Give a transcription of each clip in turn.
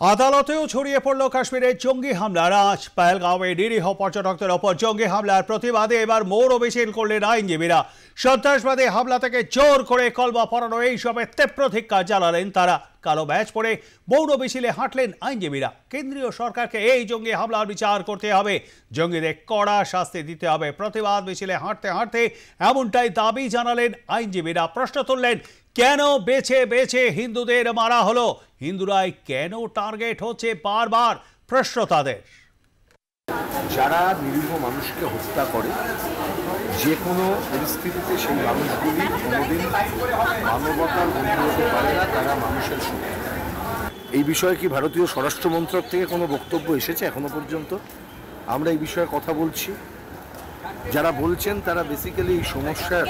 আদালতেও ছড়িয়ে পড়ল কাশ্মীরের জঙ্গি হামলার আজ। পহেলগাঁওয়ে নিরীহ পর্যটকদের ওপর জঙ্গি হামলার প্রতিবাদে এবার মৌন মিছিল করলেন আইনজীবীরা। সন্ত্রাসবাদী হামলা থেকে জোর করে কলমা পড়ানো এইসবের তীব্র ধিক্কার জানালেন তারা। কালো ব্যাজ পরে মৌন মিছিলে হাঁটলেন আইনজীবীরা। কেন্দ্রীয় সরকারকে এই জঙ্গি হামলার বিচার করতে হবে, জঙ্গিদের কড়া শাস্তি দিতে হবে। প্রতিবাদ মিছিলে হাঁটতে হাঁটতে এমনটাই দাবি জানালেন আইনজীবীরা। প্রশ্ন তুললেন, কেন বেছে বেছে হিন্দুদের মারা হলো? হিন্দুরাই কেন টার্গেট হচ্ছে বারবার? প্রশ্ন তাদের। যারা নিরীহ মানুষকে হত্যা করে, যে কোনো পরিস্থিতিতে সেই মানুষগুলি কোনোদিন মানবতার বন্ধু হতে পারে না, তারা মানুষের শত্রু। এই বিষয়ে কি ভারতীয় স্বরাষ্ট্র মন্ত্রক থেকে কোনো বক্তব্য এসেছে এখনো পর্যন্ত? আমরা এই বিষয়ে কথা বলছি। যারা বলছেন তারা বেসিক্যালি এই সমস্যার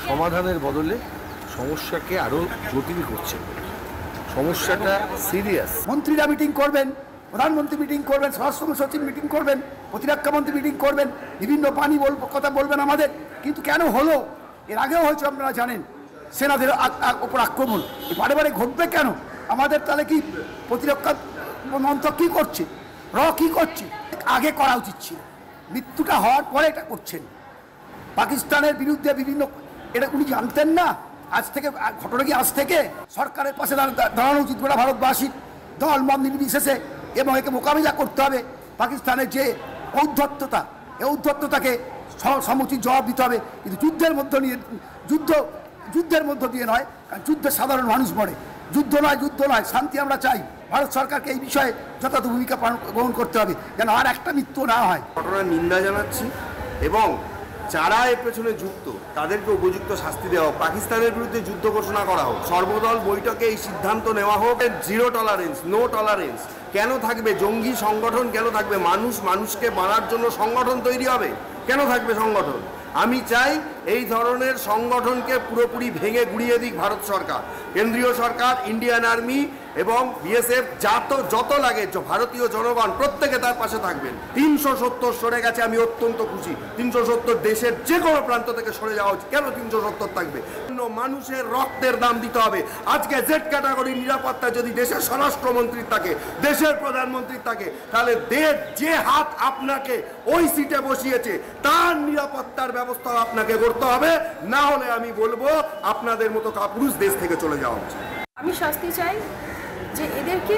সমাধানের বদলে সমস্যাকে আরো জটিল করছে। সমস্যাটা সিরিয়াস। মন্ত্রীরা মিটিং করবেন, প্রধানমন্ত্রী মিটিং করবেন, স্বরাষ্ট্র সচিব মিটিং করবেন, প্রতিরক্ষা মন্ত্রী মিটিং করবেন, বিভিন্ন বাণী কথা বলবেন আমাদের, কিন্তু কেন হলো? এর আগেও হয়েছে, আপনারা জানেন, সেনাদের ওপর আক্রমণ। বারে বারে ঘটবে কেন? আমাদের তাহলে কি প্রতিরক্ষা মন্ত্রক কী করছে, কী করছে? আগে করা উচিত ছিল। মৃত্যুটা হওয়ার পরে এটা করছেন। পাকিস্তানের বিরুদ্ধে বিভিন্ন, এটা উনি জানতেন না? আজ থেকে ঘটনা কি আজ থেকে? সরকারের পাশে দাঁড়ানো উচিত গোটা ভারতবাসীর, দল মত নির্বিশেষে, এবং একে মোকাবিলা করতে হবে। পাকিস্তানের যে ঔদ্ধত্যতা, এই ঔদ্ধত্যতাকে সমুচিত জবাব দিতে হবে, কিন্তু যুদ্ধের মধ্য দিয়ে নয়। কারণ যুদ্ধে সাধারণ মানুষ মরে। যুদ্ধ নয়, শান্তি আমরা চাই। ভারত সরকারকে এই বিষয়ে যথাযথ ভূমিকা গ্রহণ করতে হবে, যেন আর একটা মৃত্যু না হয়। ঘটনার নিন্দা জানাচ্ছি এবং যারা এর পেছনে যুক্ত তাদেরকে উপযুক্ত শাস্তি দেওয়া হোক। পাকিস্তানের বিরুদ্ধে যুদ্ধ ঘোষণা করা হোক, সর্বদল বৈঠকে এই সিদ্ধান্ত নেওয়া হোক, জিরো টলারেন্স, নো টলারেন্স। কেন থাকবে জঙ্গি সংগঠন? কেন থাকবে মানুষকে মারার জন্য সংগঠন তৈরি হবে? কেন থাকবে সংগঠন? আমি চাই এই ধরনের সংগঠনকে পুরোপুরি ভেঙে গুড়িয়ে দিক ভারত সরকার, কেন্দ্রীয় সরকার, ইন্ডিয়ান আর্মি এবং বিএসএফ, যত লাগে ভারতীয় জনগণ প্রত্যেকে তার পাশে থাকবেন। 370 সরে গেছে, আমি অত্যন্ত খুশি। 370 দেশের যে কোনো প্রান্ত থেকে সরে যাওয়া উচিত। কেন 370 থাকবে? মানুষের রক্তের দাম দিতে হবে। আজকে জেড ক্যাটাগরির নিরাপত্তা যদি দেশের স্বরাষ্ট্রমন্ত্রীর থাকে, দেশের প্রধানমন্ত্রীর থাকে, তাহলে যে হাত আপনাকে ওই সিটে বসিয়েছে তার নিরাপত্তার ব্যবস্থা আপনাকে করতে হবে। না হলে আমি বলবো আপনাদের মতো কাপুরুষ দেশ থেকে চলে যাওয়া উচিত। আমি শাস্তি চাই যে এদেরকে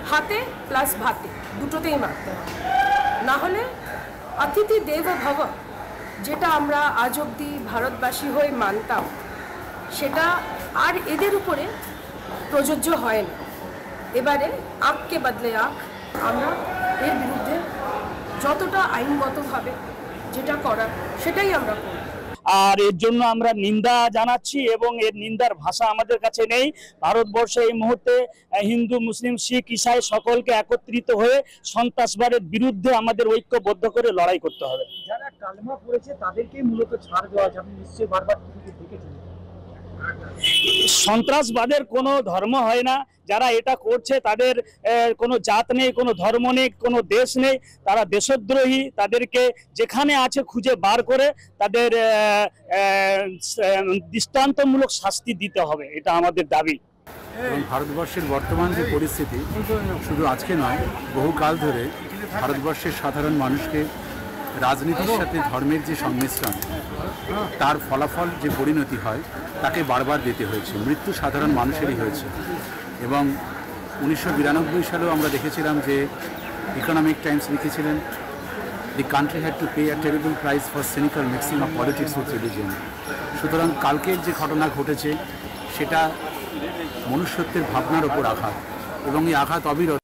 হাতে প্লাস ভাতে দুটোতেই মারতে হবে। না হলে অতিথি দেব ভব, যেটা আমরা আজ অব্দি ভারতবাসী হয়ে মানতাম, সেটা আর এদের উপরে প্রযোজ্য হয় না। এবারে আঁককে বদলে আঁক, আমরা এর বিরুদ্ধে যতটা আইনগতভাবে যেটা করার সেটাই আমরা করব। আর এর জন্য আমরা নিন্দা জানাচ্ছি এবং এর নিন্দার ভাষা আমাদের কাছে নেই। ভারতবর্ষে এই মুহূর্তে হিন্দু, মুসলিম, শিখ, ইসাই সকলকে একত্রিত হয়ে সন্ত্রাসবাদের বিরুদ্ধে আমাদের ঐক্যবদ্ধ করে লড়াই করতে হবে। যারা কালমা পড়েছে তাদেরকেই মূলত ছাড় দেওয়া যাবে। নিশ্চয়ই বারবার দেখেছেন, সন্ত্রাসবাদের কোনো ধর্ম হয় না। যারা এটা করছে তাদের কোনো জাত নেই, কোনো ধর্ম নেই, কোনো দেশ নেই। তারা দেশদ্রোহী। তাদেরকে যেখানে আছে খুঁজে বার করে তাদের দৃষ্টান্তমূলক শাস্তি দিতে হবে, এটা আমাদের দাবি। ভারতবর্ষের বর্তমান যে পরিস্থিতি, শুধু আজকে নয়, বহুকাল ধরে ভারতবর্ষের সাধারণ মানুষকে রাজনীতির সাথে ধর্মের যে সংমিশ্রণ, তার ফলাফল যে পরিণতি হয় তাকে বারবার দিতে হয়েছে। মৃত্যু সাধারণ মানুষেরই হয়েছে। এবং 1992 সালেও আমরা দেখেছিলাম যে ইকোনমিক টাইমস লিখেছিলেন, the country had to pay a terrible price for cynical mixing of politics with religion. সুতরাং কালকের যে ঘটনা ঘটেছে সেটা মনুষ্যত্বের ভাবনার ওপর আঘাত, এবং এই আঘাত অবিরত